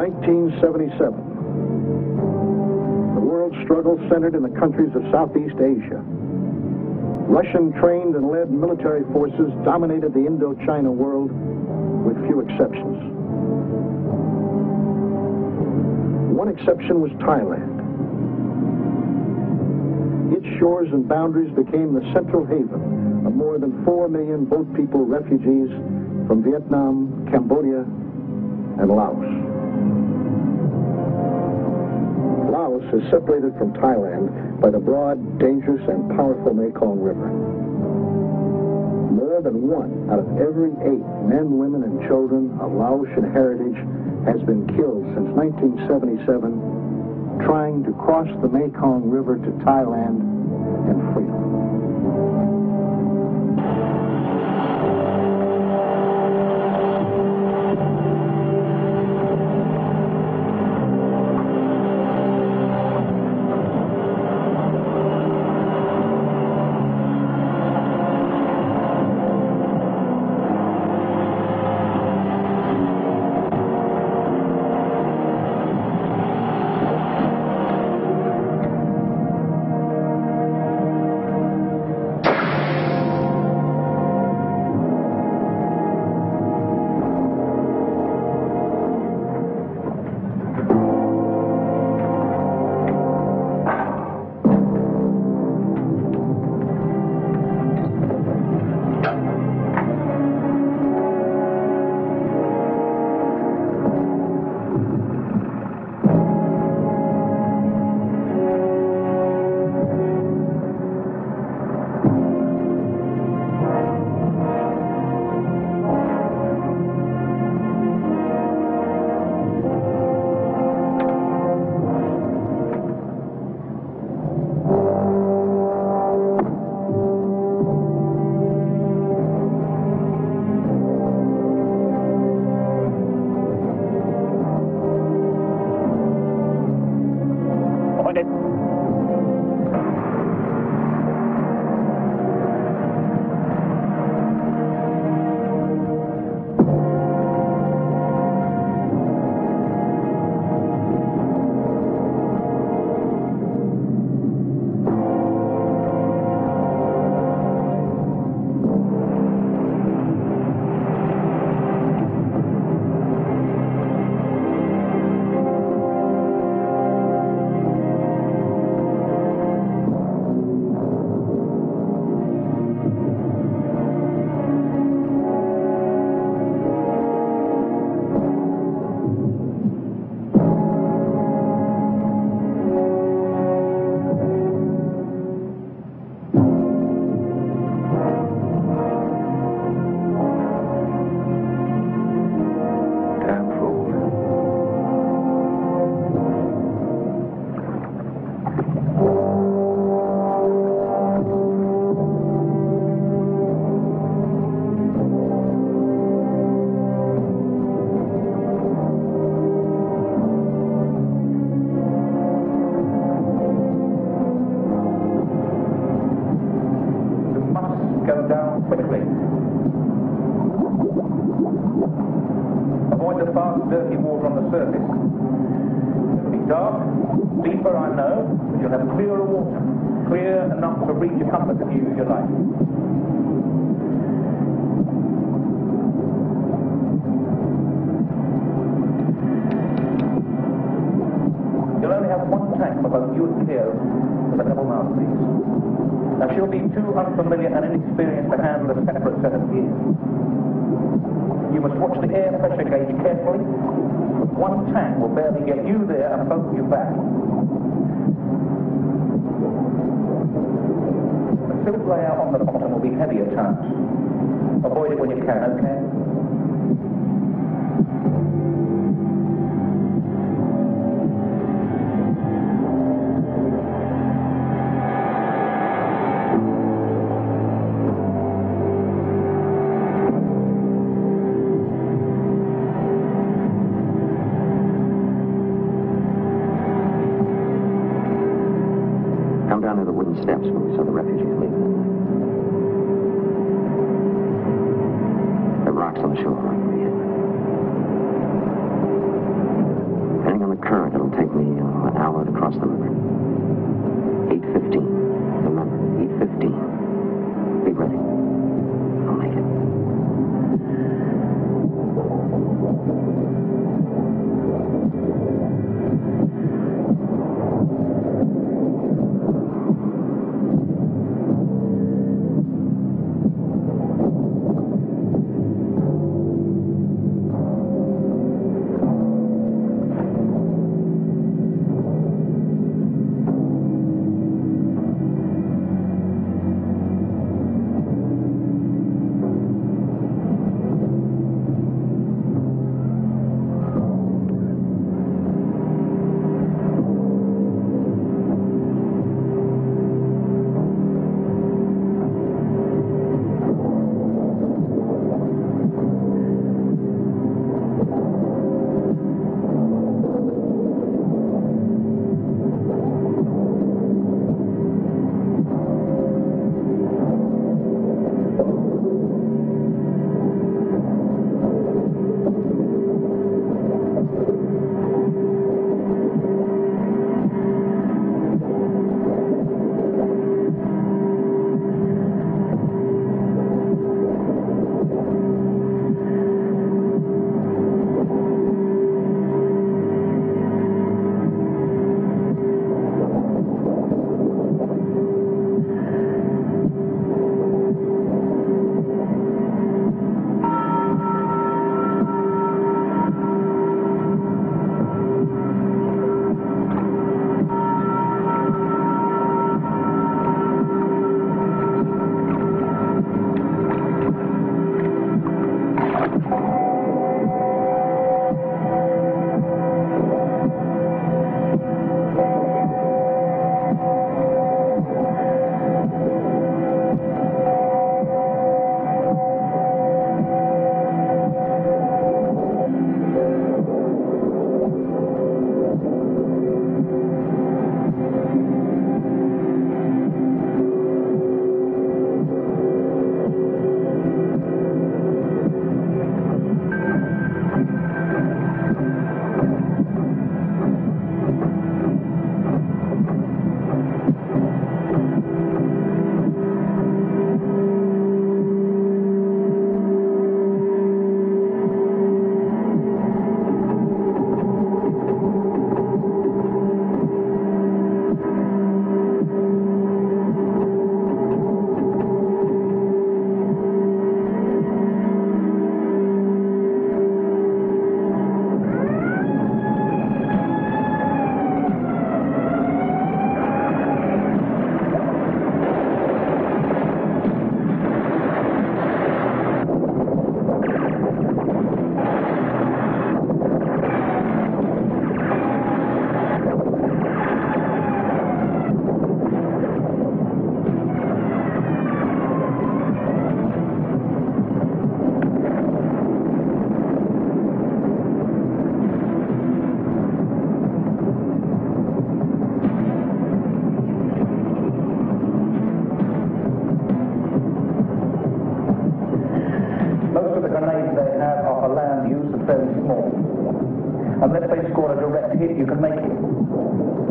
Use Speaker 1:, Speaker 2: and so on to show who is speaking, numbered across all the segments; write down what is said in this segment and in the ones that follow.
Speaker 1: 1977. The world struggle centered in the countries of Southeast Asia. Russian-trained and led military forces dominated the Indochina world with few exceptions. One exception was Thailand. Its shores and boundaries became the central haven of more than 4 million boat people refugees from Vietnam, Cambodia, and Laos. Laos is separated from Thailand by the broad, dangerous, and powerful Mekong River. More than 1 out of every 8 men, women, and children of Laotian heritage has been killed since 1977 trying to cross the Mekong River to Thailand and freedom.
Speaker 2: Dirty water on the surface. It'll be dark, deeper, I know, but you'll have clearer water, clear enough to reach your comfort if you use your life. You'll only have 1 tank for both you and Cleo for the double mouthpiece. Now she'll be too unfamiliar and inexperienced to handle a separate set of gears. You must watch the air pressure gauge carefully. 1 tank will barely get you there and both you back. The silk layer on the bottom will be heavy at times. Avoid it when you can, okay?
Speaker 3: Down to the wooden steps when we saw the refugees leaving. There are rocks on the shore right where we hit.
Speaker 2: very small. Unless they score a direct hit, you can make it.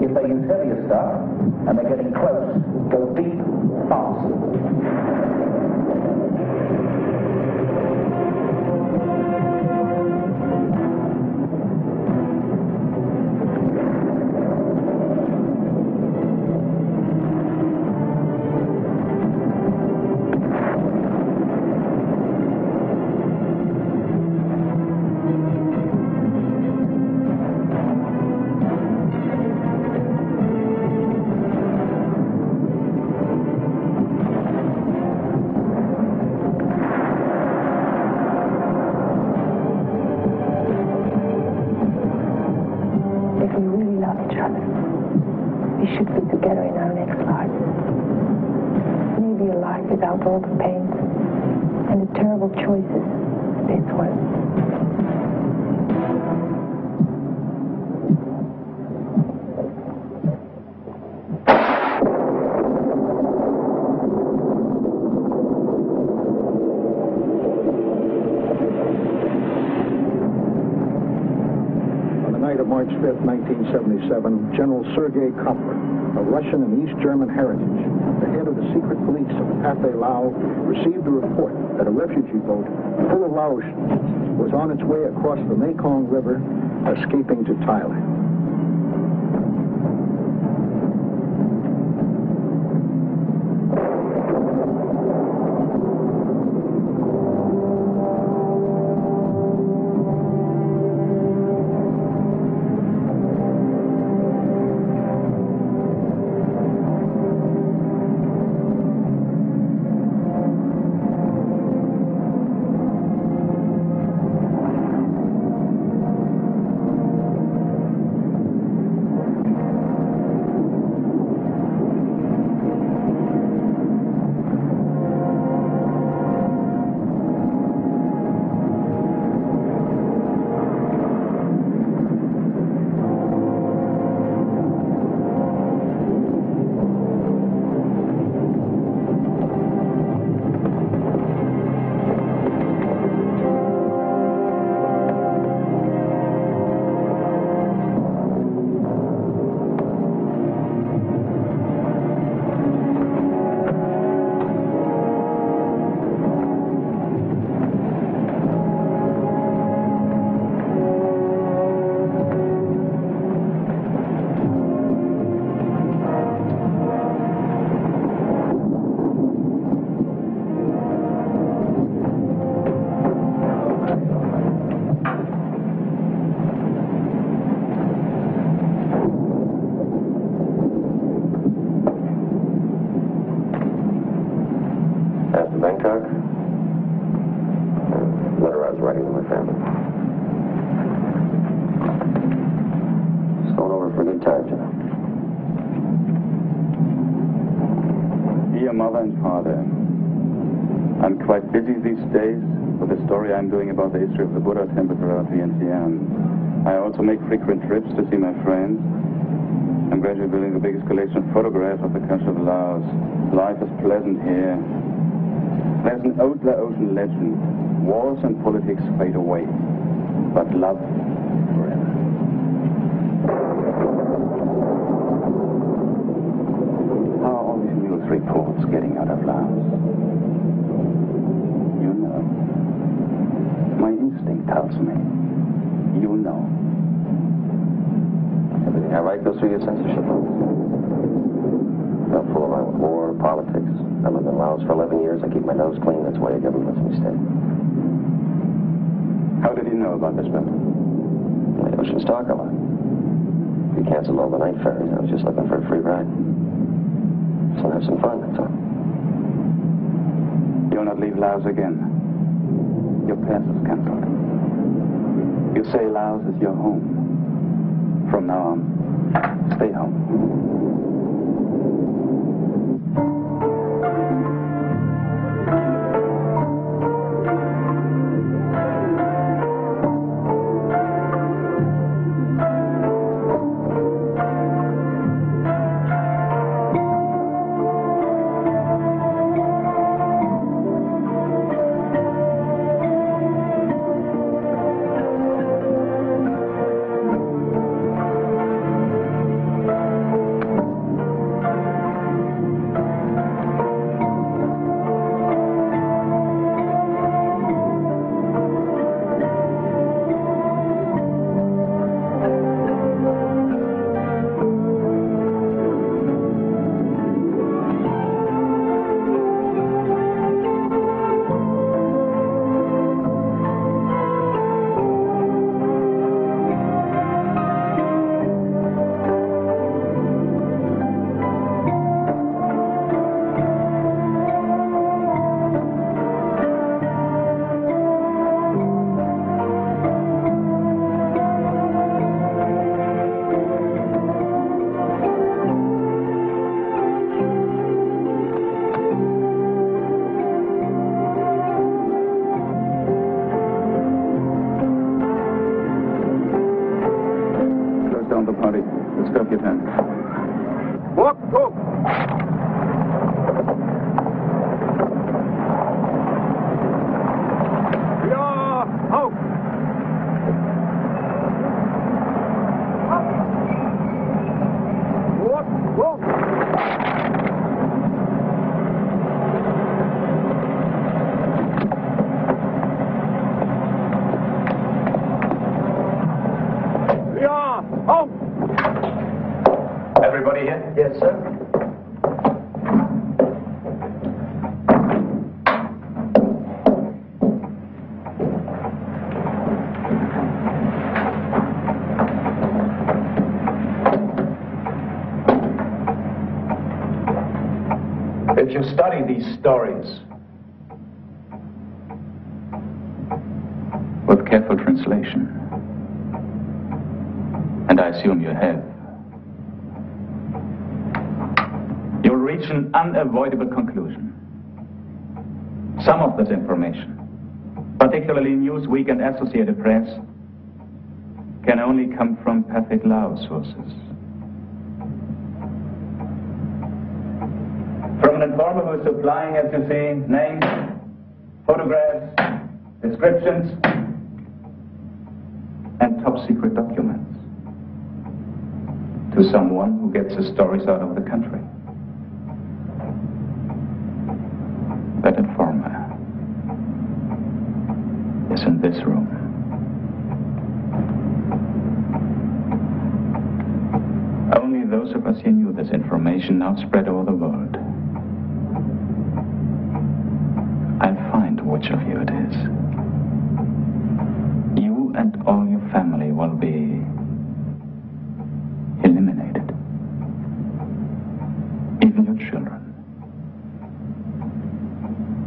Speaker 2: If they use heavier stuff, and they're getting close, go deep, fast.
Speaker 4: Without all the pains and the terrible choices this one.
Speaker 1: On the night of March 5th, 1977, General Sergei Kopler, a Russian and East German heritage, the head of the secret police of Pathet Lao, received a report that a refugee boat full of Laotians was on its way across the Mekong River, escaping to Thailand.
Speaker 3: Bangkok. Letter I was writing to my family. Just going over for a good time, you know.
Speaker 5: Dear Mother and Father, I'm quite busy these days with the story I'm doing about the history of the Buddha temple throughout Vientiane. I also make frequent trips to see my friends. I'm gradually building the biggest collection of photographs of the country of Laos. Life is pleasant here. There's an old Laotian legend. Wars and politics fade away, but love forever. How are all these news reports getting out of Laos? You know. My instinct tells me. You know.
Speaker 3: Everything I write goes through your censorship. Not full of war, politics. I lived in Laos for 11 years. I keep my nose clean. That's why your government lets me stay.
Speaker 5: How did you know about this boat?
Speaker 3: The oceans talk a lot. We canceled all the night ferries. I was just looking for a free ride. So have some fun, that's all.
Speaker 5: You'll not leave Laos again. Your pass is cancelled. You say Laos is your home. From now on, stay home. Howdy. Let's go, Lieutenant.
Speaker 1: Walk, go. Yeah, out. Walk, go. Yeah, out.
Speaker 2: Everybody here? Yes, sir. Did you study these stories?
Speaker 5: With careful translation. And I assume you have. You'll reach an unavoidable conclusion. Some of this information, particularly Newsweek and Associated Press, can only come from Pathet Lao sources. From an informer who is supplying, as you see, names, photographs, descriptions, and top-secret documents. To someone who gets his stories out of the country. That informer is in this room. Only those of us who knew this information now spread over the world. I'll find which of you it is. You and all your family will be eliminated. Even your children.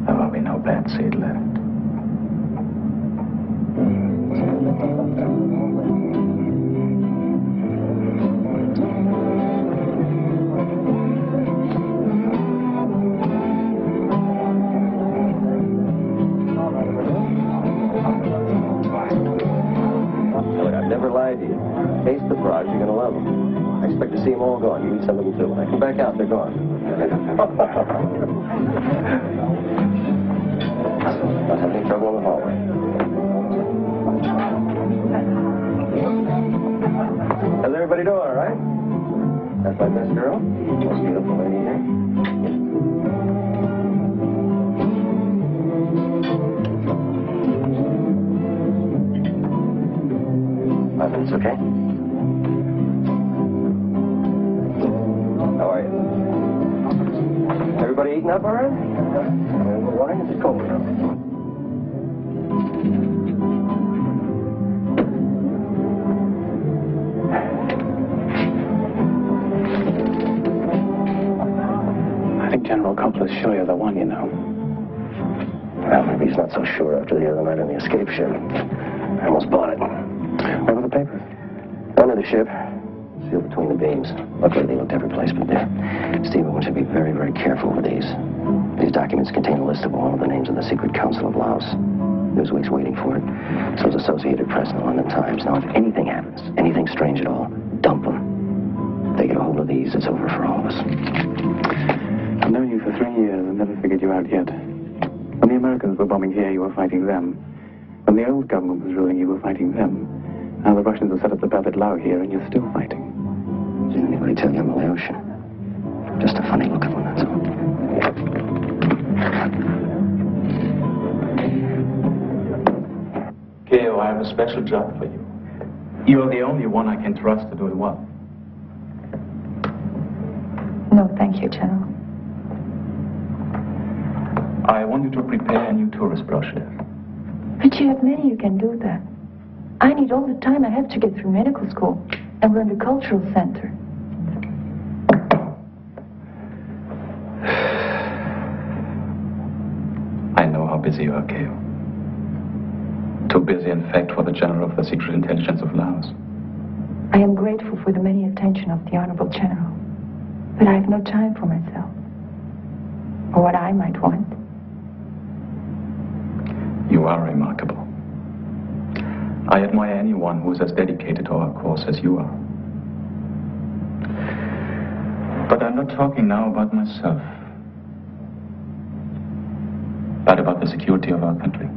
Speaker 5: There will be no bad seed left.
Speaker 3: Look, I've never lied to you. Taste the frogs, you're gonna love them. I expect to see them all gone. You eat some of them too. When I come back out, they're gone. Not having any trouble in the hallway. How's everybody doing, all right? That's my best girl. Most beautiful lady here. 5 minutes, okay? How are you? Everybody eating up all right? Why is it cold enough?
Speaker 5: I think General Coppola's sure you're the one, you know.
Speaker 3: Well, maybe he's not so sure after the other night on the escape ship. I almost bought it.
Speaker 5: Where were the papers?
Speaker 3: Under the ship, sealed between the beams. Luckily, they looked every place but there. Stephen, we should be very, very careful with these. These documents contain a list of all of the names of the Secret Council of Laos. Newsweek's waiting for it. So is Associated Press and the London Times. Now, if anything happens, anything strange at all, dump them. If they get a hold of these, it's over for all of us.
Speaker 5: I've known you for 3 years and never figured you out yet. When the Americans were bombing here, you were fighting them. When the old government was ruling, you were fighting them. Now the Russians have set up the Pathet Lao here, and you're still fighting.
Speaker 3: Did anybody tell you I'm a Laotian? Just a funny-looking one, that's all.
Speaker 5: Keo, I have a special job for you. You're the only one I can trust to do it well.
Speaker 4: No, thank you, General.
Speaker 5: I want you to prepare a new tourist brochure.
Speaker 4: But you have many who can do that. I need all the time I have to get through medical school, and we're in the cultural center.
Speaker 5: I know how busy you are, Keo. Too busy, in fact, for the General of the Secret Intelligence of Laos.
Speaker 4: I am grateful for the many attention of the Honorable General, but I have no time for myself, or what I might want.
Speaker 5: You are remarkable. I admire anyone who is as dedicated to our cause as you are. But I'm not talking now about myself, but about the security of our country.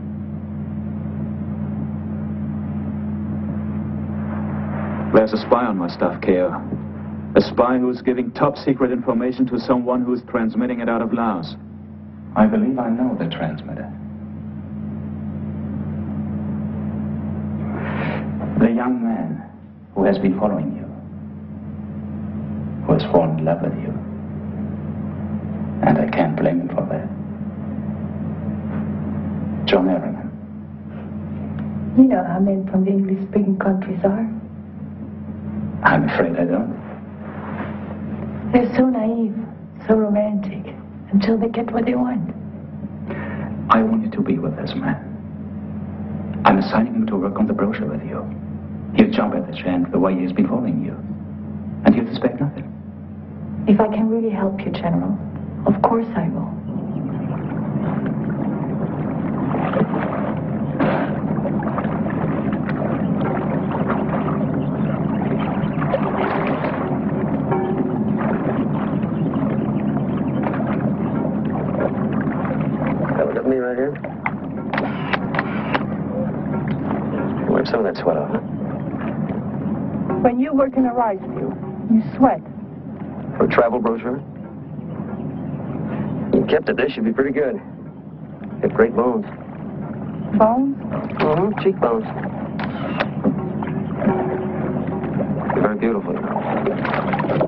Speaker 5: There's a spy on my staff, K.O. A spy who's giving top secret information to someone who's transmitting it out of Laos. I believe I know the transmitter. The young man who has been following you, who has fallen in love with you. And I can't blame him for that. John Harriman.
Speaker 4: You know how men from the English-speaking countries are.
Speaker 5: I'm afraid I don't.
Speaker 4: They're so naive, so romantic, until they get what they want.
Speaker 5: I want you to be with this man. I'm assigning him to work on the brochure with you. He'll jump at the chance the way he's been following you. And he'll suspect nothing.
Speaker 4: If I can really help you, General, of course I will.
Speaker 3: Me right here. Wipe some of that sweat off, huh?
Speaker 4: When you work in a rice field, you sweat.
Speaker 3: For a travel brochure? You kept it there, should be pretty good. You have great bones.
Speaker 4: Bones?
Speaker 3: Mm-hmm, cheekbones. You're very beautiful, you know.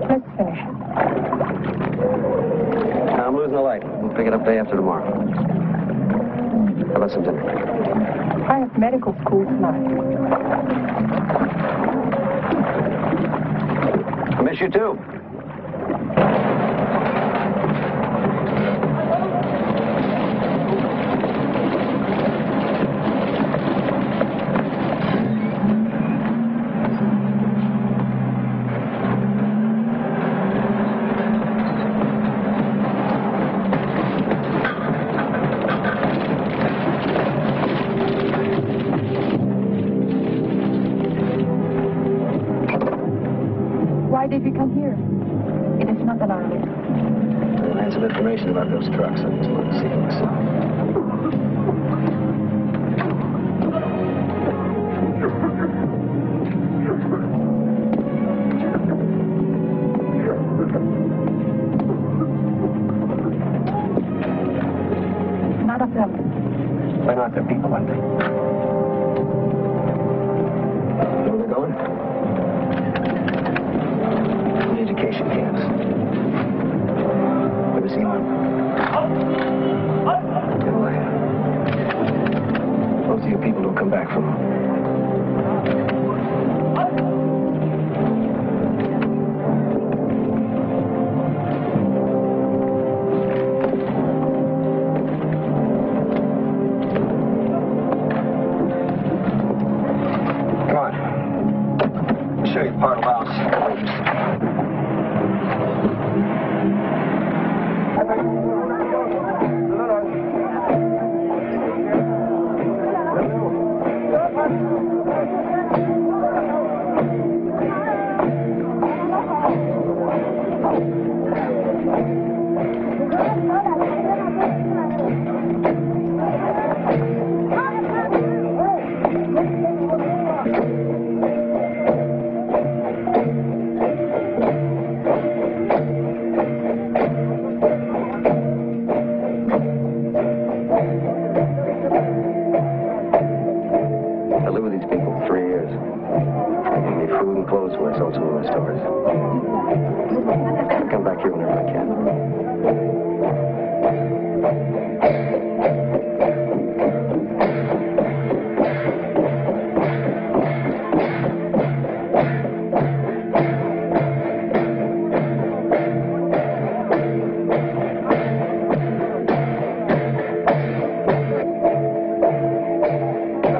Speaker 4: Let's finish it.
Speaker 3: I'm losing the light. We'll pick it up day after tomorrow. How about some dinner?
Speaker 4: I have medical school tonight.
Speaker 3: I miss you too.
Speaker 4: Why did you come here? It is not an army.
Speaker 3: I had some information about those trucks. I just wanted to see for myself.
Speaker 4: Not of them.
Speaker 3: Why not? They're people, aren't they? Where are they going? Education camps. Ever seen one? No, I haven't. Most of you people don't come back from them. Come on. I'll show you part of Laos. I lived with these people for 3 years. They gave me food and clothes when I told some of my stories. I'll come back here whenever I can.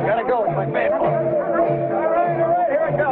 Speaker 3: Gotta go, it's my bad fault. All right, here I go.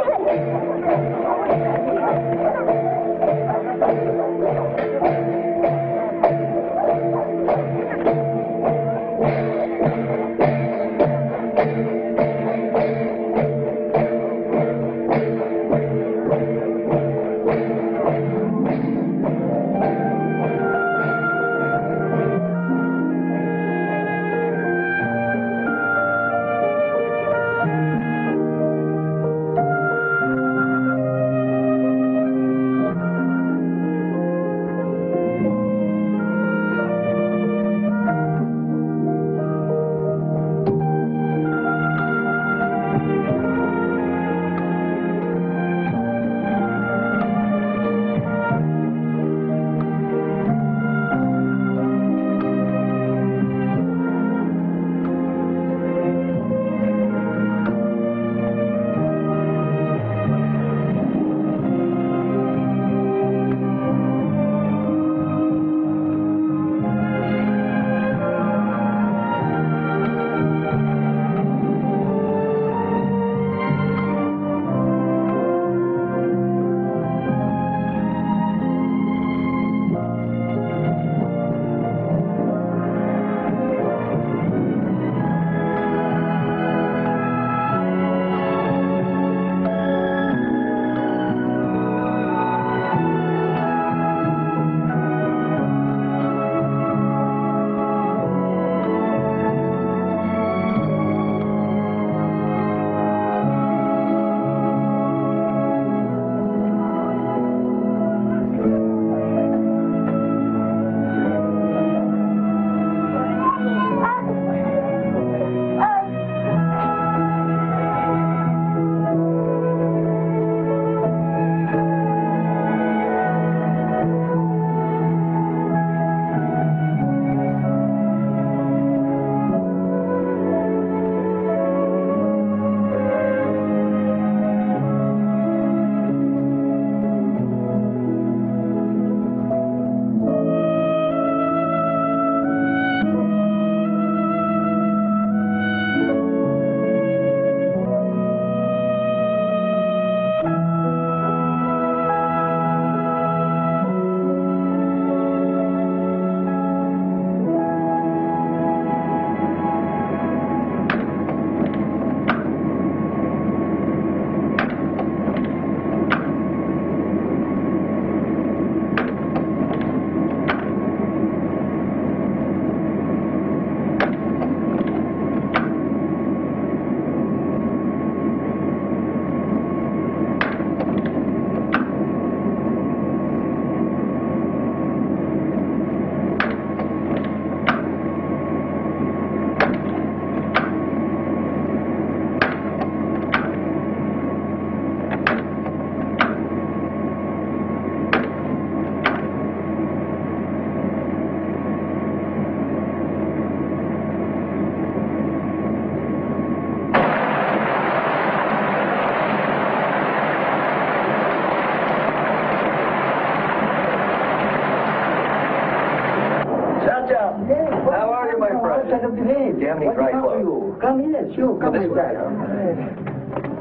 Speaker 3: you have any dry clothes?
Speaker 6: Come here, sure, come
Speaker 3: This way.
Speaker 6: inside.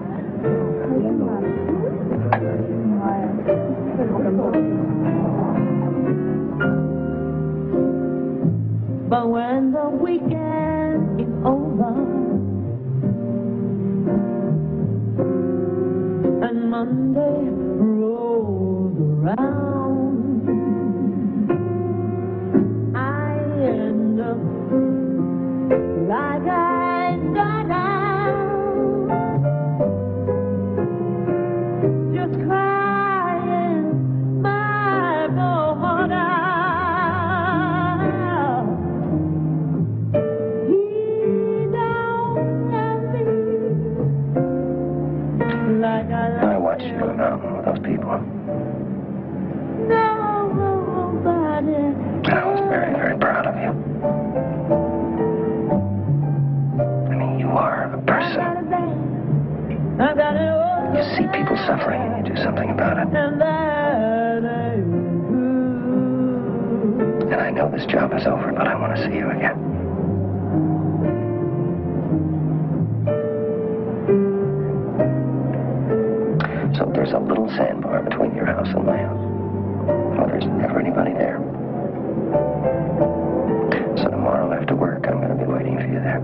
Speaker 7: But when the weekend is over and Monday rolls around, I end up like I start out, just crying my heart out. He don't love me like I love
Speaker 3: I watched you go down with those people.
Speaker 7: nobody.
Speaker 3: I was very, very proud of you. I mean, you are a person.
Speaker 7: I got it all.
Speaker 3: You see people suffering and you do something about it.
Speaker 7: And that ain't good.
Speaker 3: And I know this job is over, but I want to see you again. So there's a little sandbar between your house and my house. Well, there's never anybody there. So tomorrow after work, I'm going to be waiting for you there.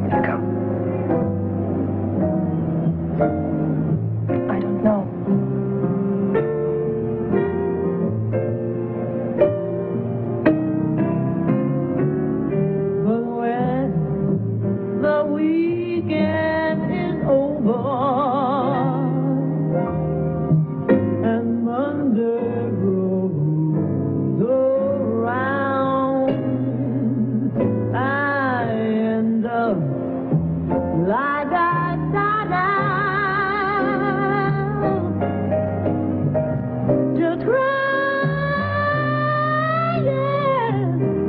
Speaker 3: Will you come?
Speaker 4: I don't know.
Speaker 7: But when the weekend is over and Monday rolls around, I end up like I start out, just crying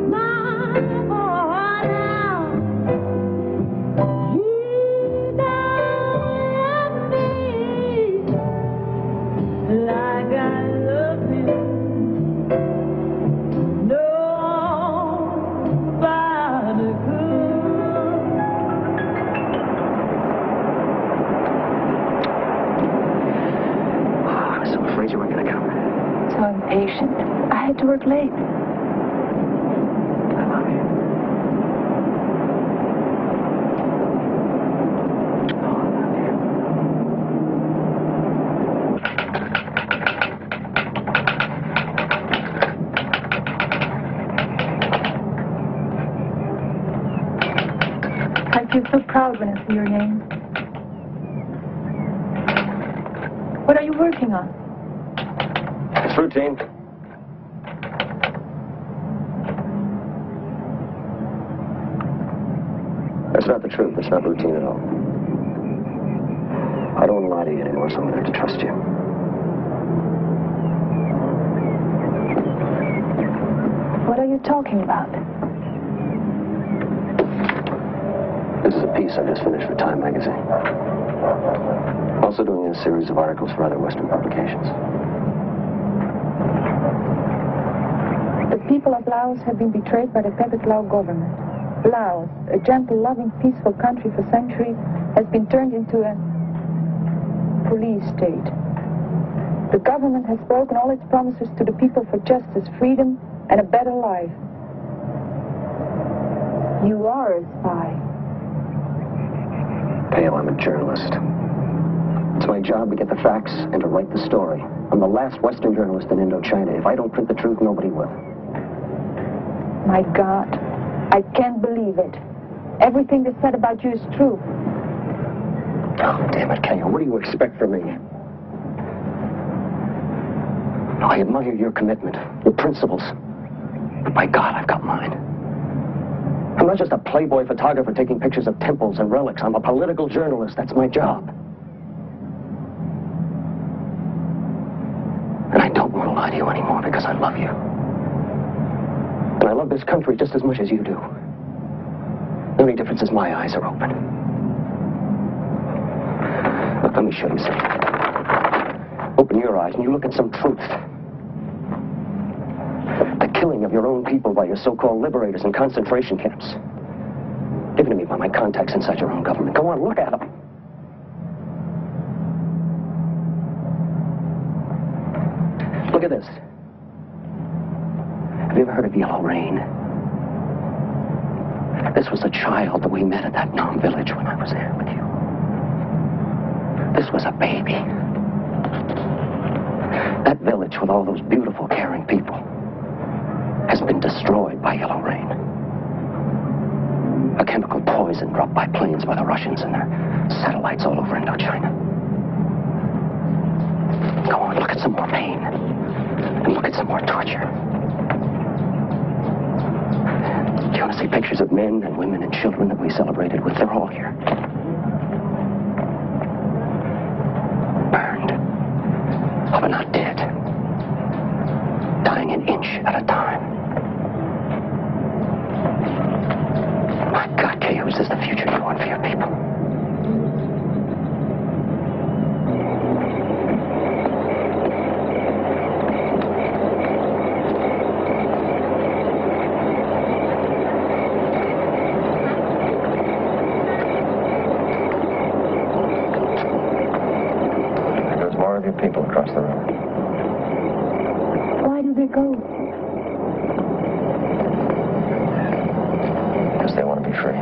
Speaker 7: my heart out. He don't love me like I love him. Nobody could.
Speaker 3: Oh, I was so afraid you weren't going to come.
Speaker 4: So impatient. I had to work late.
Speaker 3: I love you. Oh, I love you.
Speaker 4: I feel so proud when I see your name. What are you working on?
Speaker 3: It's routine. That's not the truth. It's not routine at all. I don't want to lie to you anymore, so I'm going to have to trust you.
Speaker 4: What are you talking about?
Speaker 3: This is a piece I just finished for Time magazine. Also doing a series of articles for other Western publications.
Speaker 4: The people of Laos have been betrayed by the Pathet Lao government. Laos, a gentle, loving, peaceful country for centuries, has been turned into a police state. The government has broken all its promises to the people for justice, freedom, and a better life. You are a spy.
Speaker 3: Pale, I'm a journalist. It's my job to get the facts and to write the story. I'm the last Western journalist in Indochina. If I don't print the truth, nobody will.
Speaker 4: My God, I can't believe it. Everything they said about you is true.
Speaker 3: Oh, damn it, Kenya. What do you expect from me? No, I admire your commitment, your principles. But by God, I've got mine. I'm not just a Playboy photographer taking pictures of temples and relics. I'm a political journalist. That's my job. And I don't want to lie to you anymore because I love you. And I love this country just as much as you do. The only difference is my eyes are open. Look, let me show you something. Open your eyes and you look at some truth. The killing of your own people by your so-called liberators in concentration camps. Given to me by my contacts inside your own government. Go on, look at them. Look at this. Have you ever heard of Yellow Rain? This was a child that we met at that Nam village when I was there with you. This was a baby. That village with all those beautiful, caring people has been destroyed by Yellow Rain. A chemical poison dropped by planes by the Russians and their satellites all over Indochina. Go on, look at some more pain. And look at some more torture. Do you want to see pictures of men and women and children that we celebrated with? They're all here. Burned. But not dead. Dying an inch at a time. My God, Kay, is this the future you want for your people? People across the road.
Speaker 4: Why do they go?
Speaker 3: Because they want to be free.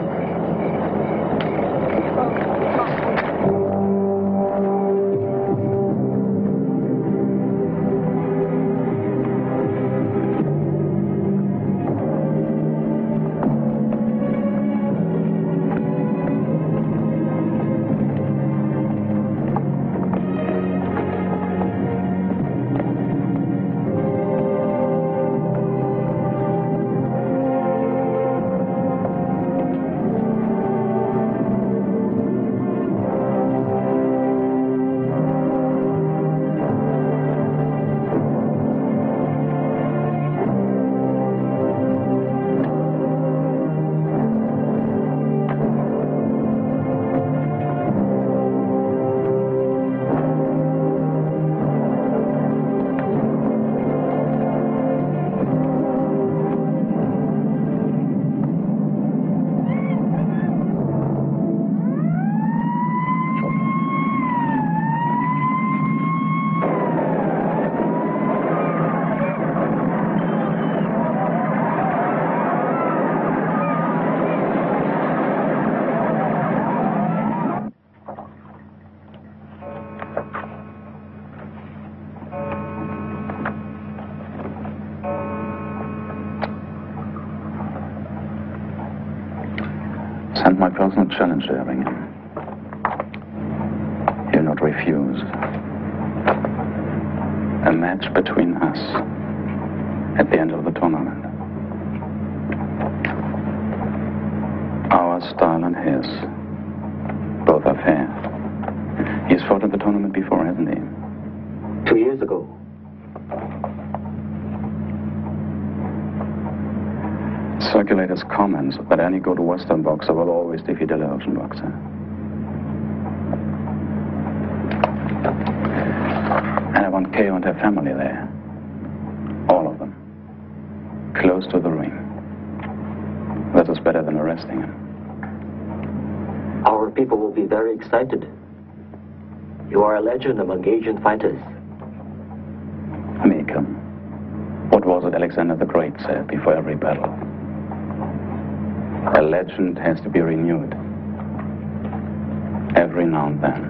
Speaker 5: Send my personal challenge to Erringen. He'll not refuse. A match between us at the end of the tournament. Our style and his. Both are fair. He's fought at the tournament before, hasn't he?
Speaker 3: 2 years ago.
Speaker 5: Circulators' comments that any good Western boxer will always defeat a Laotian boxer. And I want KO and her family there. All of them. Close to the ring. That is better than arresting him.
Speaker 3: Our people will be very excited. You are a legend among Asian fighters.
Speaker 5: Meekum. What was it Alexander the Great said before every battle? A legend has to be renewed. Every now and then.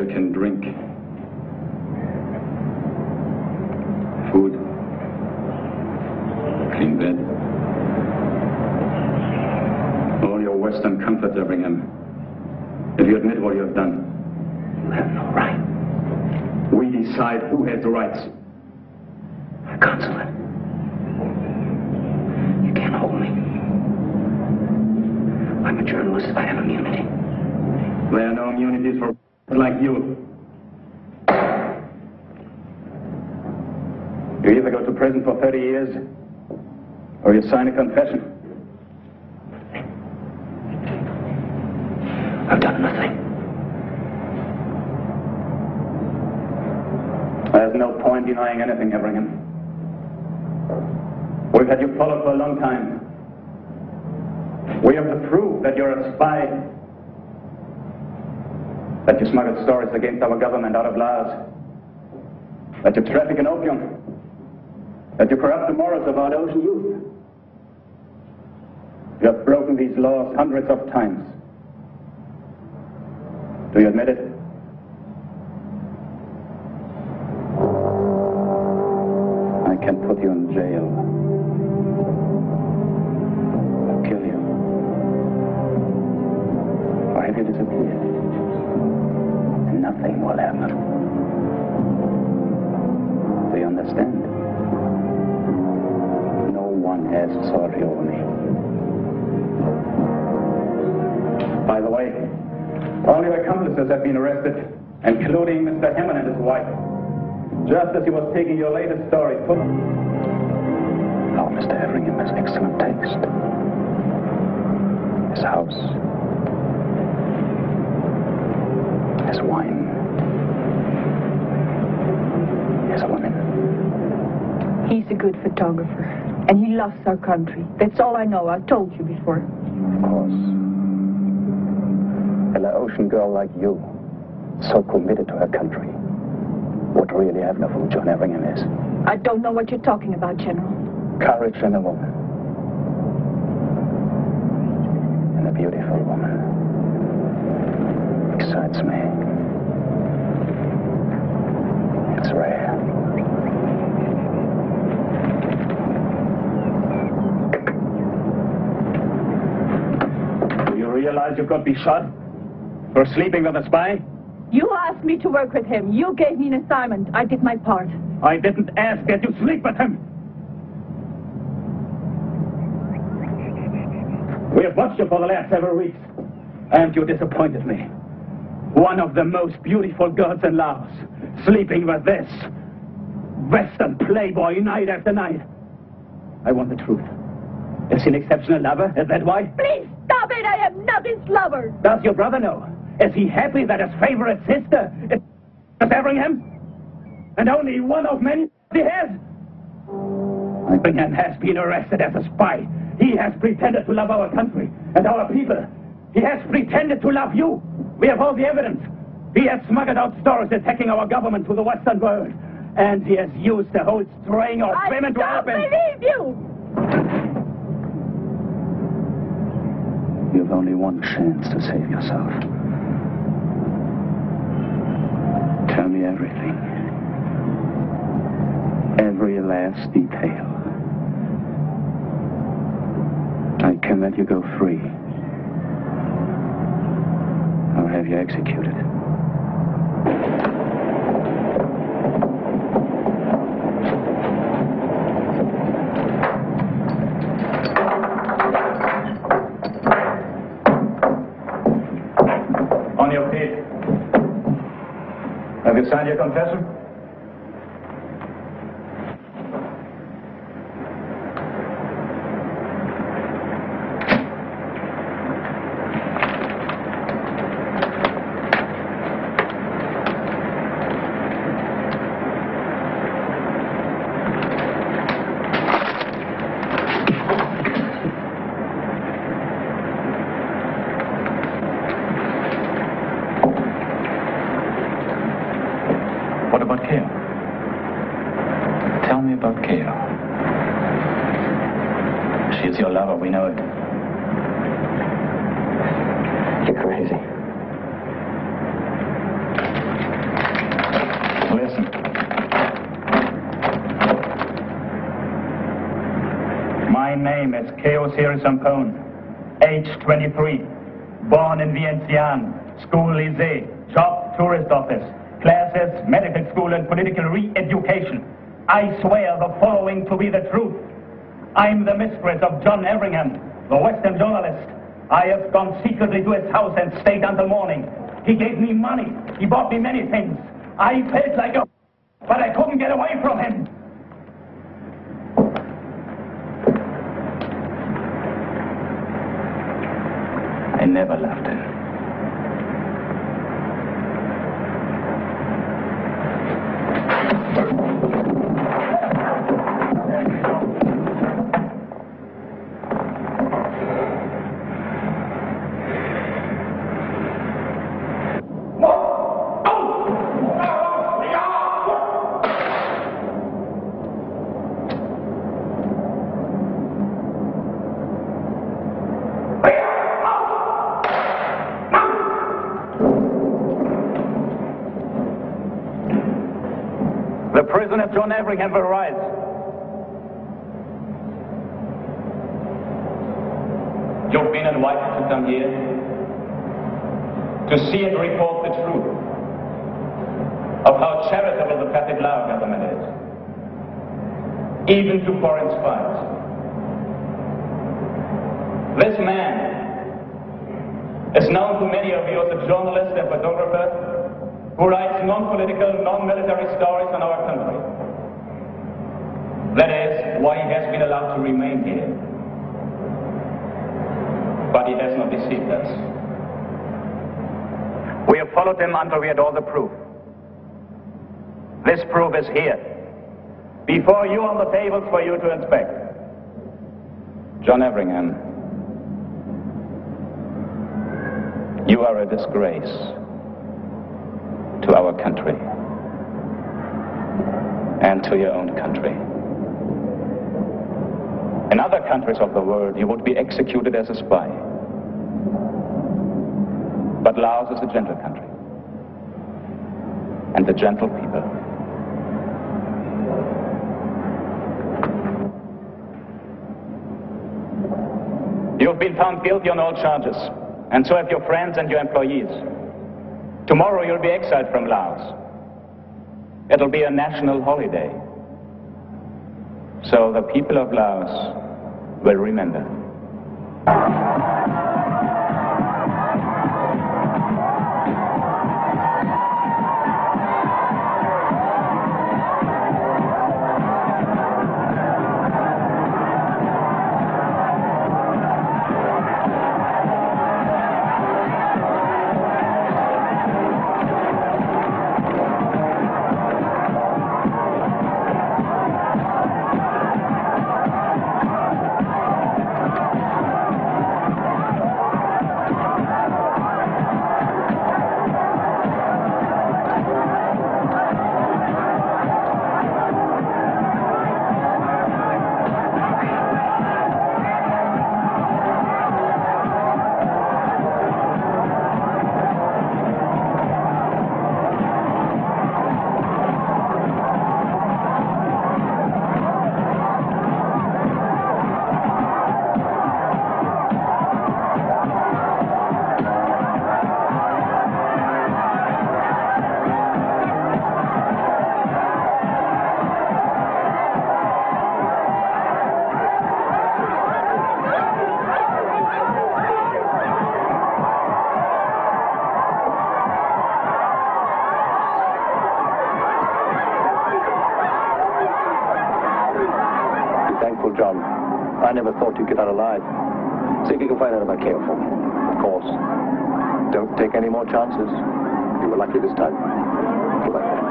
Speaker 5: Gail can drink. Food. Clean bed. All your Western comforts, Everingham. If you admit what you have done.
Speaker 3: You have no right.
Speaker 5: We decide who has the rights.
Speaker 3: Consulate. You can't hold me. I'm a journalist. I have immunity.
Speaker 5: There are no immunities for like you. You either go to prison for 30 years, or you sign a confession.
Speaker 3: I've done nothing.
Speaker 5: There's no point denying anything, Everingham. We've had you followed for a long time. We have the proof that you're a spy. That you smuggled stories against our government out of Laos. That you traffic in opium. That you corrupt the morals of our Laotian youth. You have broken these laws hundreds of times. Do you admit it? I can put you in jail. I'll kill you. Or have you disappeared? And nothing will happen. Do you understand? No one has authority over me. By the way, all your accomplices have been arrested, including Mr. Hammond and his wife. Just as he was taking your latest story. Oh, Mr. Everingham has excellent taste. His house. His wine. His women.
Speaker 4: He's a good photographer, and he loves our country. That's all I know. I've told you before.
Speaker 5: Of course. A Laotian girl like you, so committed to her country, would really have no who John Everingham is.
Speaker 4: I don't know what you're talking about, General.
Speaker 5: Courage in a woman. And a beautiful woman. Excites me. It's rare. Do you realize you could be shot for sleeping with a spy?
Speaker 4: You asked me to work with him. You gave me an assignment. I did my part.
Speaker 5: I didn't ask that you sleep with him. We have watched you for the last several weeks, and you disappointed me. One of the most beautiful girls in Laos, sleeping with this Western playboy night after night. I want the truth. Is he an exceptional lover? Is that why?
Speaker 4: Please stop it! I am not his lover!
Speaker 5: Does your brother know? Is he happy that his favorite sister is Everingham? And only one of many he has? Everingham has been arrested as a spy. He has pretended to love our country and our people. He has pretended to love you. We have all the evidence. He has smuggled out stories attacking our government to the Western world. And he has used the whole string of women to help him.
Speaker 4: I don't believe you!
Speaker 5: You have only one chance to save yourself. Tell me everything. Every last detail. I can let you go free. I'll have you executed. On your feet. Have you signed your confession? What about Gail? Tell me about Gail. She is your lover, we know it.
Speaker 3: You're crazy.
Speaker 6: My name is Keo Sirisampone, age 23, born in Vientiane, school lycée, job tourist office, classes, medical school and political re-education. I swear the following to be the truth. I'm the mistress of John Everingham, the Western journalist. I have gone secretly to his house and stayed until morning. He gave me money. He bought me many things. I felt like a... but I couldn't get away from him. I never loved her. The prisoner John Everingham will rise. You've been invited to come here to see and report the truth of how charitable the Pathet Lao government is, even to foreign spies. This man is known to many of you as a journalist and photographer who writes non-political, non-military stories on our country. That is why he has been allowed to remain here. But he has not deceived us. We have followed him until we had all the proof. This proof is here, before you on the tables for you to inspect. John Everingham, you are a disgrace to our country and to your own country. In other countries of the world, you would be executed as a spy. But Laos is a gentle country, and the gentle people. You've been found guilty on all charges, and so have your friends and your employees. Tomorrow you'll be exiled from Laos. It'll be a national holiday. So the people of Laos will remember.
Speaker 3: John. I never thought you'd get out alive. See if you can find out about Keo for me. Of course. Don't take any more chances. You were lucky this time. Goodbye.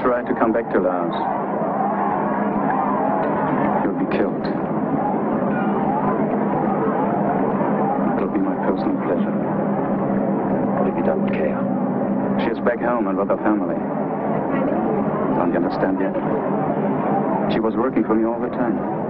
Speaker 5: Try to come back to Laos. You'll be killed. It'll be my personal pleasure.
Speaker 3: What have you done with Keo?
Speaker 5: back home and with her family. Don't you understand yet? She was working for me all the time.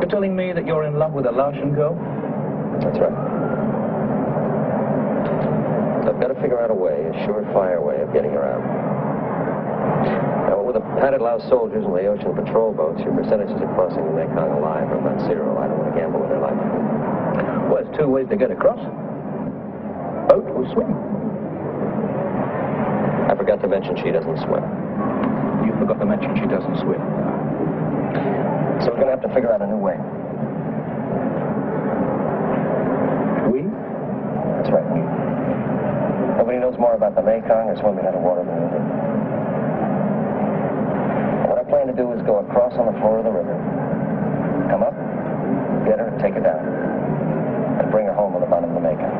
Speaker 2: Telling me that you're in love with a Laotian girl?
Speaker 3: That's right. I've got to figure out a way, a surefire way of getting around. Now, with the padded Laos soldiers and Laotian patrol boats, your percentages of crossing the Mekong alive are about zero. I don't want to gamble with their life.
Speaker 2: Well, there's two ways to get across. Boat or swim.
Speaker 3: I forgot to mention she doesn't swim.
Speaker 2: You forgot to mention she doesn't swim.
Speaker 3: So we're going to have to figure out a new way.
Speaker 2: We?
Speaker 3: That's right, we. Nobody knows more about the Mekong or swimming underwater than we do. What I plan to do is go across on the floor of the river, come up, get her, take her down, and bring her home on the bottom of the Mekong.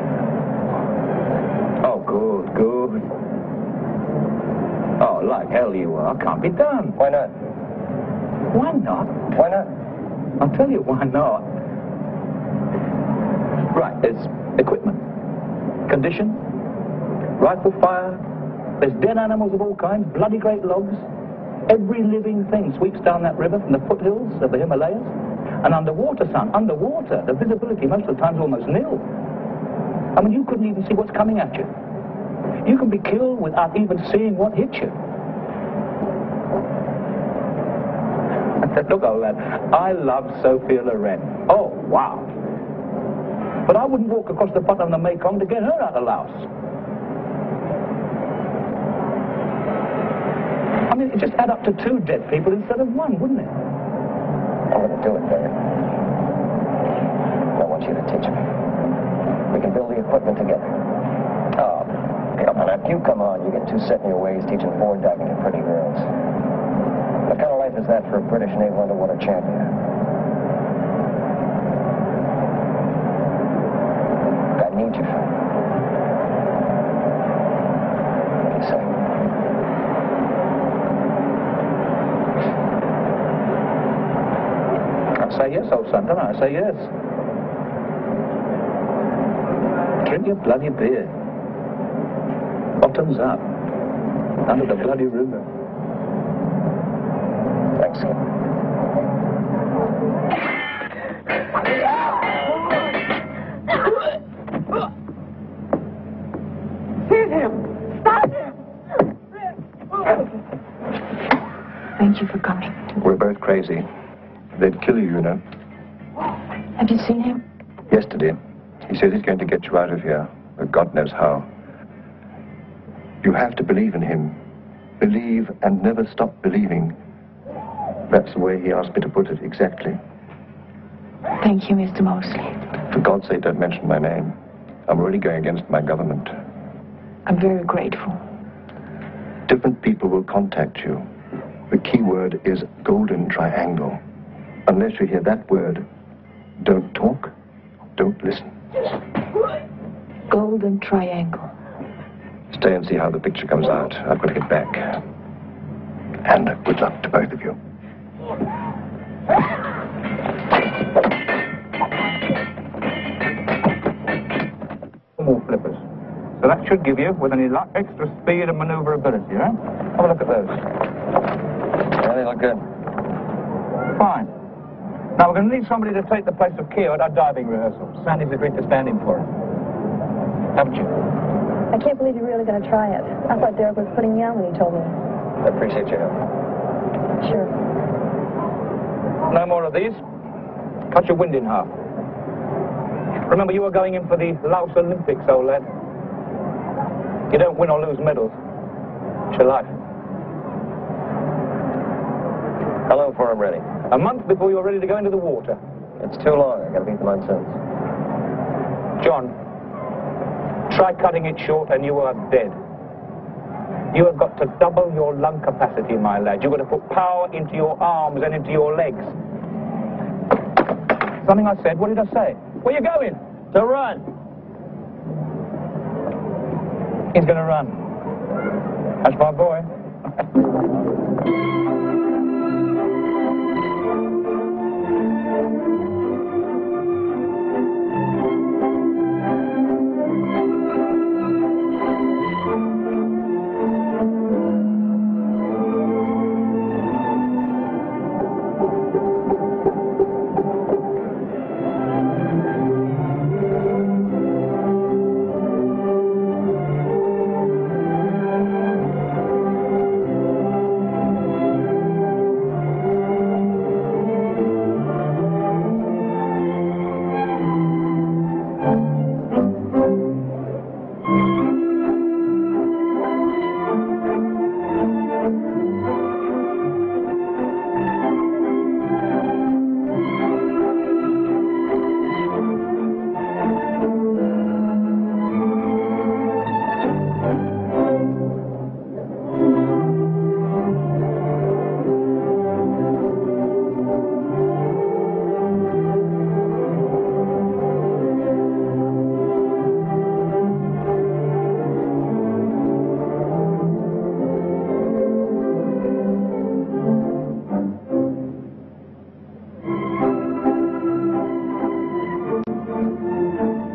Speaker 2: Oh, good, good. Oh, like hell you are. Can't be done.
Speaker 3: Why not?
Speaker 2: Why not?
Speaker 3: Why not?
Speaker 2: I'll tell you why not. Right, there's equipment, condition, rifle fire, there's dead animals of all kinds, bloody great logs. Every living thing sweeps down that river from the foothills of the Himalayas. And underwater, son, underwater, the visibility most of the time is almost nil. I mean, you couldn't even see what's coming at you. You can be killed without even seeing what hit you. Look, old lad, I love Sophia Loren. Oh, wow. But I wouldn't walk across the bottom of the Mekong to get her out of Laos. I mean, it just add up to 2 dead people instead of 1, wouldn't it?
Speaker 3: I'm going to do it, Barry. I want you to teach me. We can build the equipment together. Oh, come on. After you come on, you get too set in your ways teaching board diving to pretty girls. What kind of life is that for a British naval underwater champion? I need you. What do you say?
Speaker 2: I say yes, old son, don't I? I say yes. Drink your bloody beer. Bottoms up. Under the bloody river.
Speaker 3: Thanks, Skip.
Speaker 7: Seize him! Stop him!
Speaker 4: Thank you for coming.
Speaker 3: We're both crazy. They'd kill you, you know.
Speaker 4: Have you seen him?
Speaker 3: Yesterday, he said he's going to get you out of here, but God knows how. You have to believe in him. Believe and never stop believing. That's the way he asked me to put it, exactly.
Speaker 4: Thank you, Mr. Mosley.
Speaker 3: For God's sake, don't mention my name. I'm really going against my government.
Speaker 4: I'm very grateful.
Speaker 3: Different people will contact you. The key word is golden triangle. Unless you hear that word, don't talk, don't listen.
Speaker 4: Golden triangle.
Speaker 3: Stay and see how the picture comes out. I've got to get back. And good luck to both of you.
Speaker 2: More flippers. So that should give you, with any luck, extra speed and maneuverability, huh? Have a look at those.
Speaker 3: Yeah, they look good.
Speaker 2: Fine. Now, we're going to need somebody to take the place of Keogh at our diving rehearsal. Sandy's agreed to stand in for it. Haven't you?
Speaker 8: I can't believe you're really going to try it. I thought Derek was putting me on when he told me.
Speaker 3: I appreciate your help.
Speaker 8: Sure.
Speaker 2: No more of these. Cut your wind in half. Remember, you are going in for the Laos Olympics, old lad. You don't win or lose medals. It's your life.
Speaker 3: How long before I'm ready?
Speaker 2: A month before you're ready to go into the water.
Speaker 3: It's too long. I gotta beat the monsoons.
Speaker 2: John, try cutting it short and you are dead. You have got to double your lung capacity, my lad. You've got to put power into your arms and into your legs. Something I said, what did I say? Where you going? To run. He's going to run. That's my boy.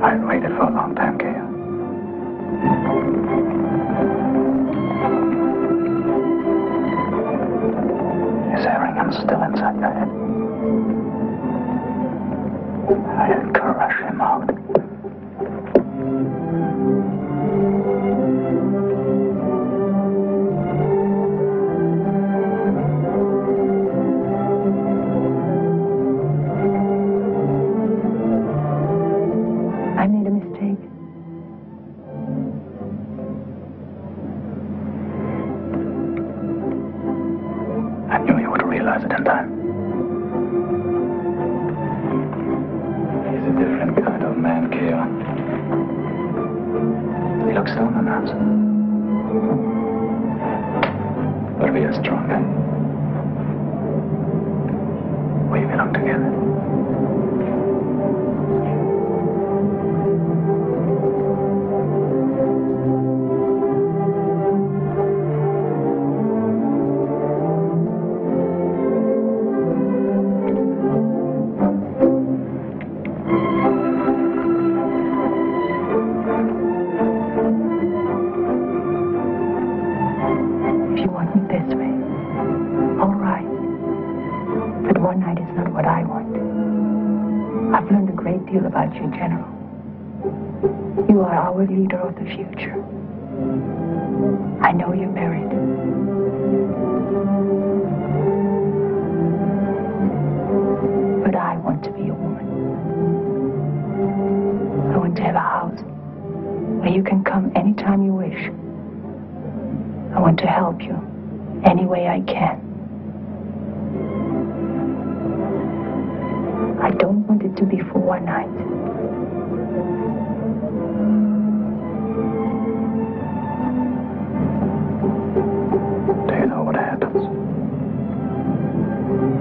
Speaker 6: I've waited for a long time, Keogh. Is Erringham still inside your head? I'll crush him out.
Speaker 4: I made a mistake.
Speaker 6: I knew you would realize it in time. He's a different kind of man, Keogh. He looks down on us. But we are stronger. We belong together.
Speaker 4: If you want me this way, all right. But one night is not what I want. I've learned a great deal about you, General. You are our leader of the future. I know you're married. But I want to be a woman. I want to have a house where you can come anytime you wish. I want to help you any way I can. I don't want it to be for one night.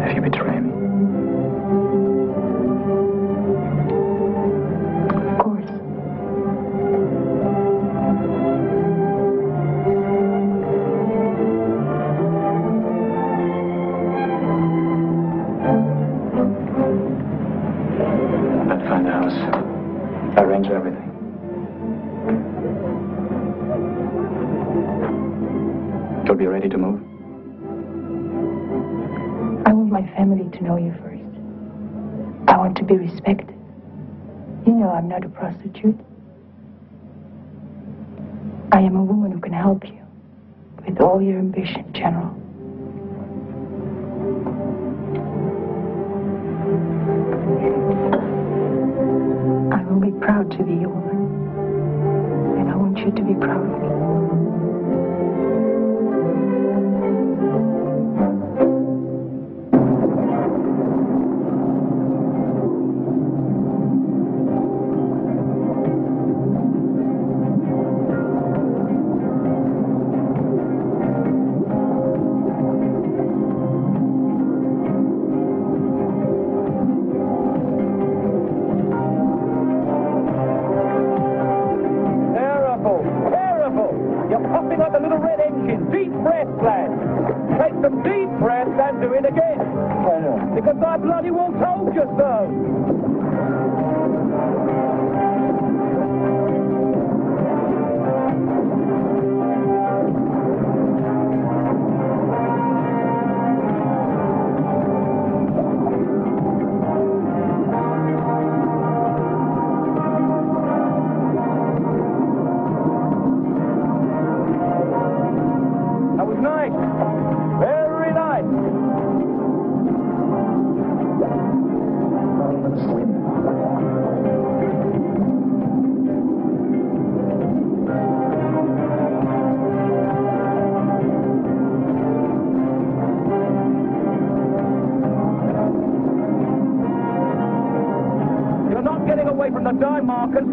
Speaker 6: if you betray me?
Speaker 4: Of course.
Speaker 6: I'd find a house. Arrange everything. You'll be ready to move?
Speaker 4: I want my family to know you first. I want to be respected. You know I'm not a prostitute. I am a woman who can help you with all your ambition, General. I will be proud to be your woman. And I want you to be proud of me.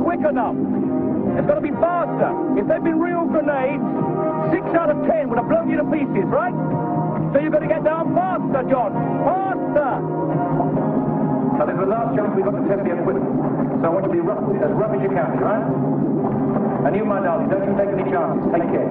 Speaker 2: Quick enough. It's got to be faster. If they'd been real grenades, 6 out of 10 would have blown you to pieces, right? So you've got to get down faster, John. Faster!
Speaker 6: Now, this is the last chance we've got to test the equipment. So I want you to be as rough as you can, right? And you, my darling, don't even take any chances. Take care.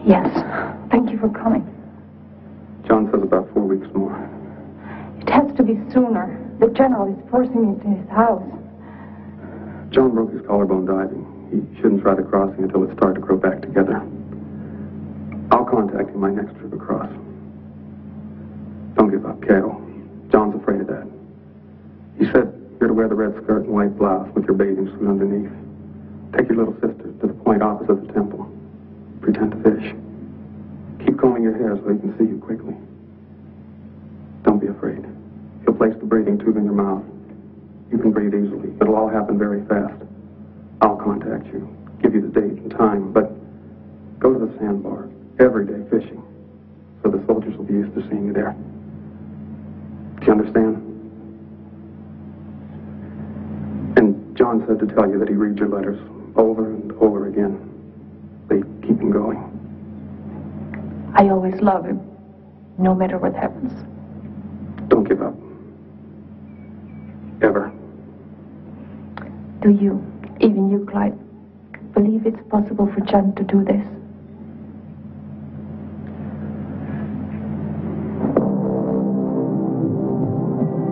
Speaker 4: Yes. Thank you for coming.
Speaker 5: John says about 4 weeks more.
Speaker 4: It has to be sooner. The general is forcing me into his house.
Speaker 5: John broke his collarbone diving. He shouldn't try the crossing until it started to grow back together. I'll contact him my next trip across. Don't give up, Carol. John's afraid of that. He said you're to wear the red skirt and white blouse with your bathing suit underneath. Take your little sister to the point opposite the temple. Pretend to fish. Keep combing your hair so he can see you quickly. Don't be afraid. He'll place the breathing tube in your mouth. You can breathe easily. It'll all happen very fast. I'll contact you, give you the date and time, but go to the sandbar every day fishing, so the soldiers will be used to seeing you there. Do you understand? And John said to tell you that he reads your letters over and over again. They
Speaker 3: keep him going.
Speaker 4: I always love him, no matter what happens.
Speaker 3: Don't give up. Ever.
Speaker 4: Do you, even you, Clyde, believe it's possible for John to do this?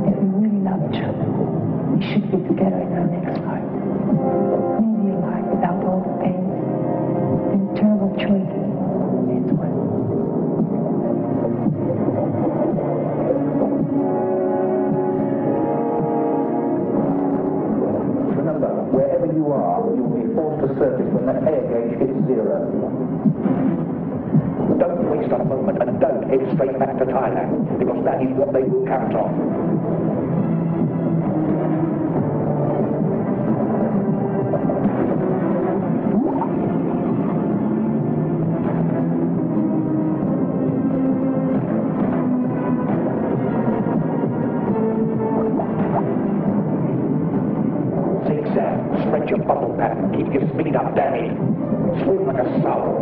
Speaker 4: If we really love each other, we should be together in our next life. Maybe a life without all the pain and terrible choices. It's one.
Speaker 2: Remember, wherever you are, you will be forced to surface when that air gauge hits zero.
Speaker 9: Don't waste a moment and don't head straight back to Thailand, because that is what they will count on. Stretch your bubble back and keep your speed up, Danny. Swim like a soul.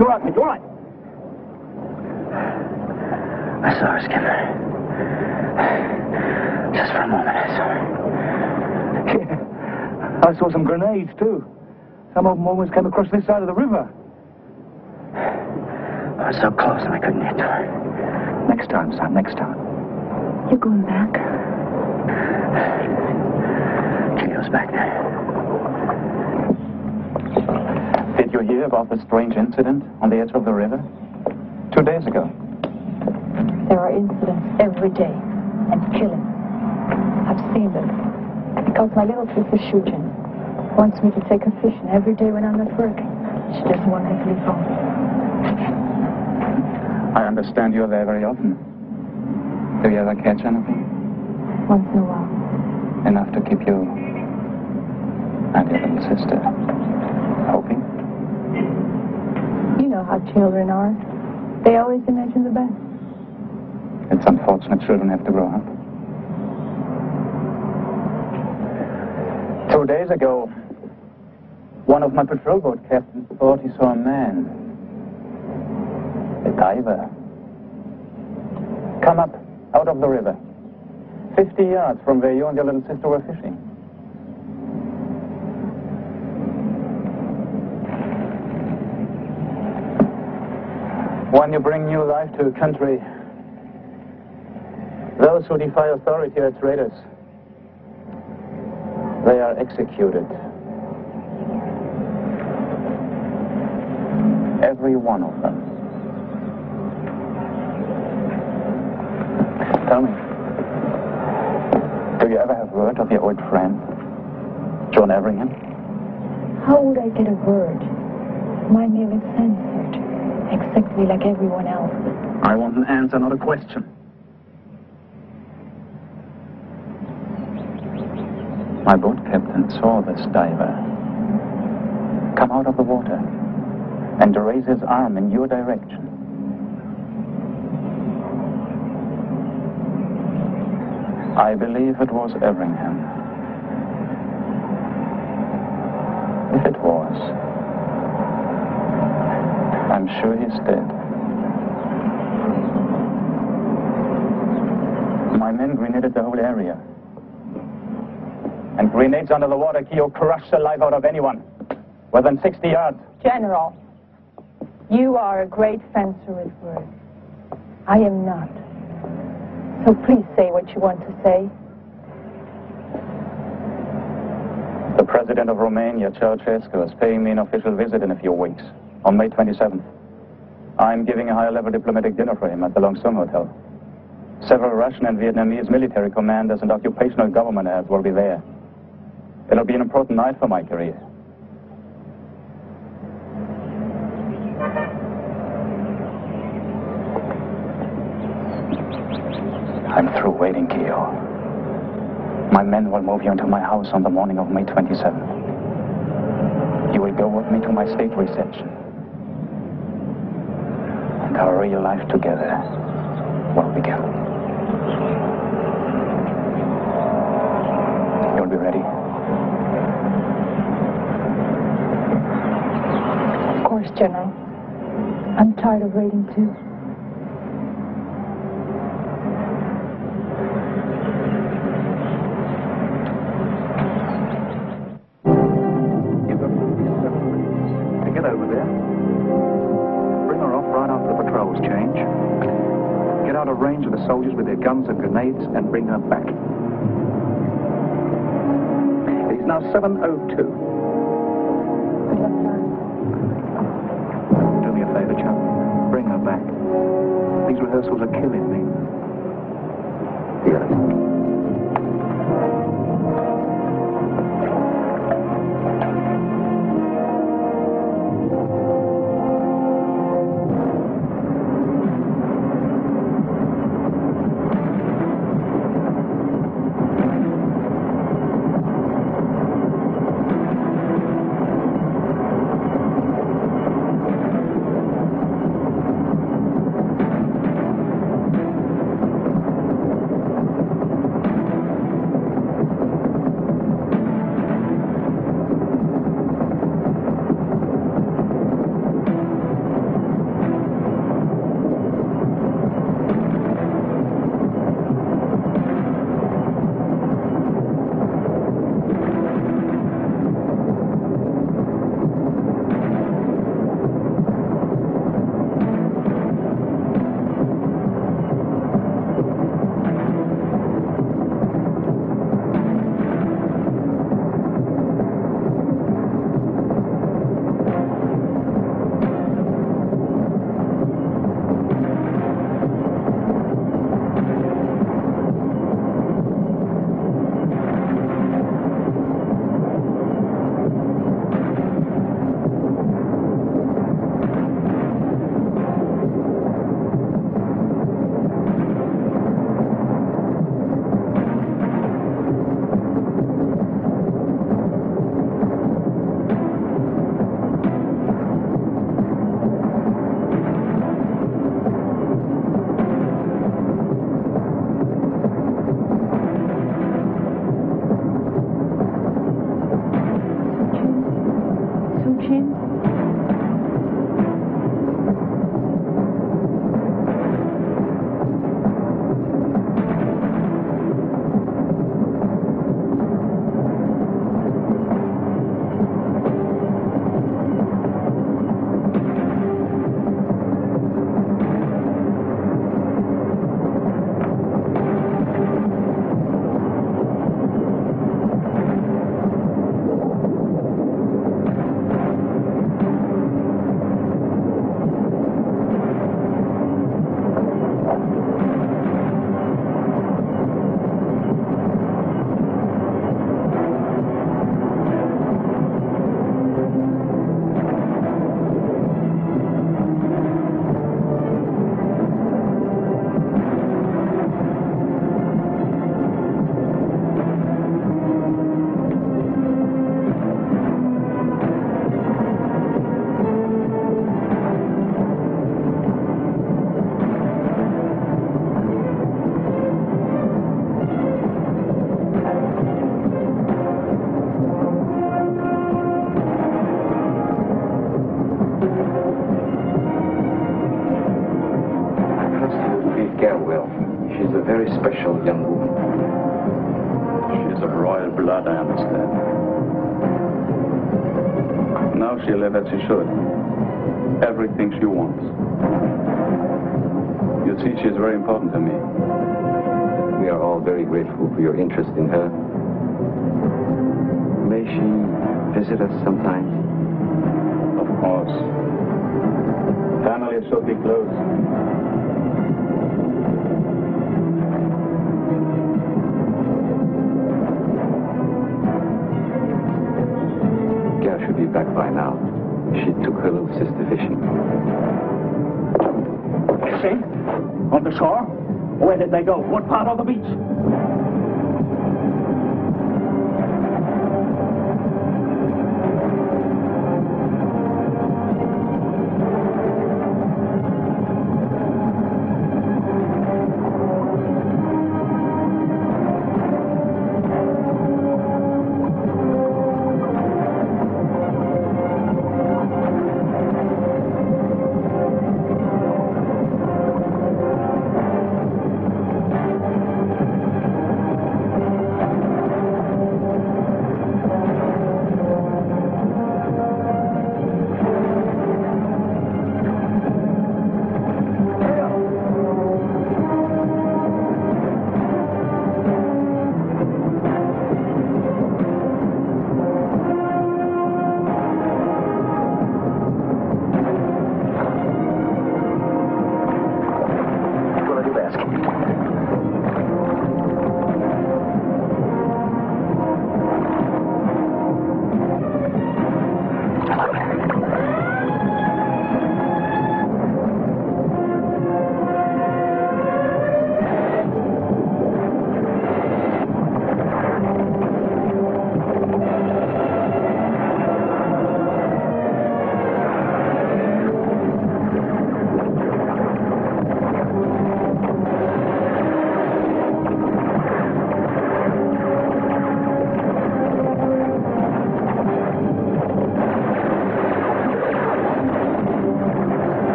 Speaker 9: You're right.
Speaker 3: I saw her, Skipper. Just for a moment, I saw her.
Speaker 9: Yeah. I saw some grenades, too. Some of them almost came across this side of the river.
Speaker 3: I was so close and I couldn't get to her.
Speaker 9: Next time, son, next time.
Speaker 4: You're going back?
Speaker 3: Cleo's back there.
Speaker 5: Did you hear about the strange incident on the edge of the river? 2 days ago.
Speaker 4: There are incidents every day, and killing. I've seen them. Because my little sister Shujin wants me to take her fishing every day when I'm not working. She doesn't want me to leave home.
Speaker 5: I understand you're there very often. Do you ever catch anything?
Speaker 4: Once in a while.
Speaker 5: Enough to keep you and your little sister hoping?
Speaker 4: You know how children are. They always imagine the best.
Speaker 5: It's unfortunate children have to grow up. 2 days ago, one of my patrol boat captains thought he saw a man. A diver. Come up, out of the river. 50 yards from where you and your little sister were fishing.
Speaker 2: When you bring new life to a country, those who defy authority are traitors. They are executed. Every one of them. Tell me, do you ever have word of your old friend, John Everingham?
Speaker 4: How would I get a word? My name is censored, exactly like everyone else.
Speaker 2: I want an answer, not a question. My boat captain saw this diver come out of the water and raise his arm in your direction. I believe it was Everingham. If it was, I'm sure he's dead. My men grenaded the whole area. And grenades under the water keel crush the life out of anyone within 60 yards.
Speaker 4: General, you are a great fencer with words. I am not. So please say what you want to say.
Speaker 2: The President of Romania, Ceausescu, is paying me an official visit in a few weeks, on May 27th. I'm giving a high-level diplomatic dinner for him at the Long Sung Hotel. Several Russian and Vietnamese military commanders and occupational government heads will be there. It'll be an important night for my career. I'm through waiting, Keo. My men will move you into my house on the morning of May 27th. You will go with me to my state reception. And our real life together will begin. You'll be ready?
Speaker 4: Of course, General. I'm tired of waiting, too.
Speaker 2: Over there. Bring her off right after the patrols change. Get out of range of the soldiers with their guns and grenades and bring her back. It is now 7:02. Do me a favor, chap. Bring her back. These rehearsals are killing me. Yes.
Speaker 10: very special young woman.
Speaker 5: She is of royal blood, I understand. Now she'll live as she should. Everything she wants. You see, she is very important to me.
Speaker 10: We are all very grateful for your interest in her. May she visit us sometime?
Speaker 5: Of course. Family should be close.
Speaker 10: Gail should be back by now. She took her little sister fishing.
Speaker 9: See? On the shore? Where did they go? What part of the beach?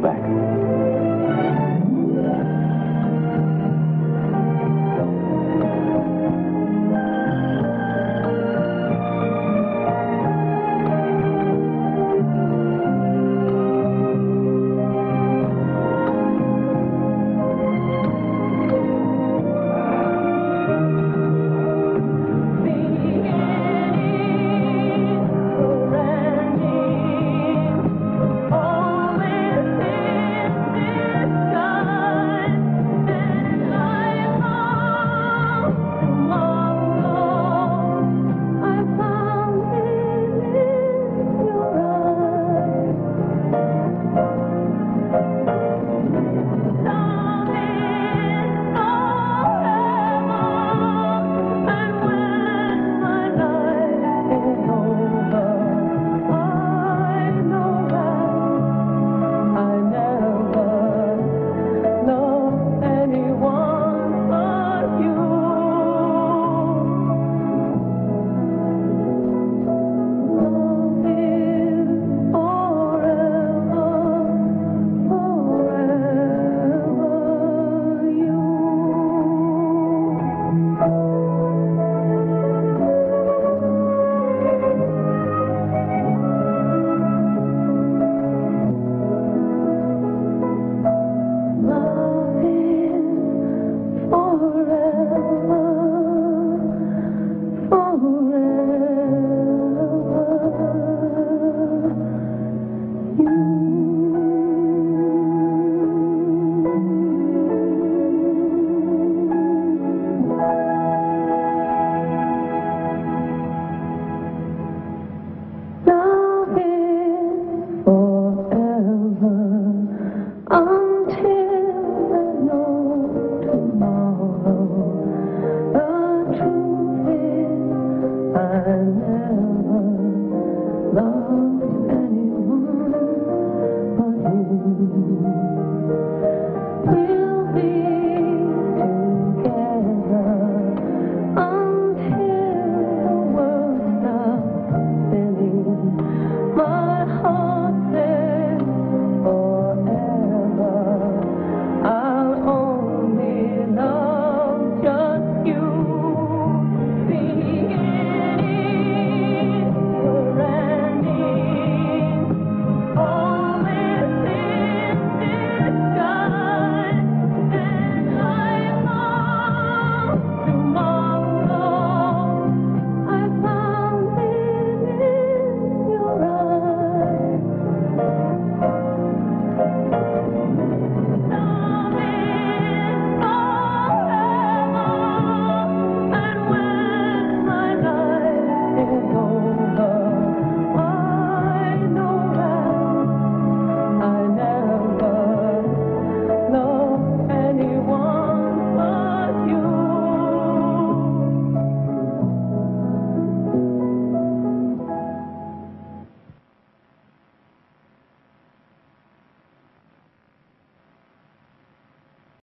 Speaker 5: back.
Speaker 7: Love anyone but you.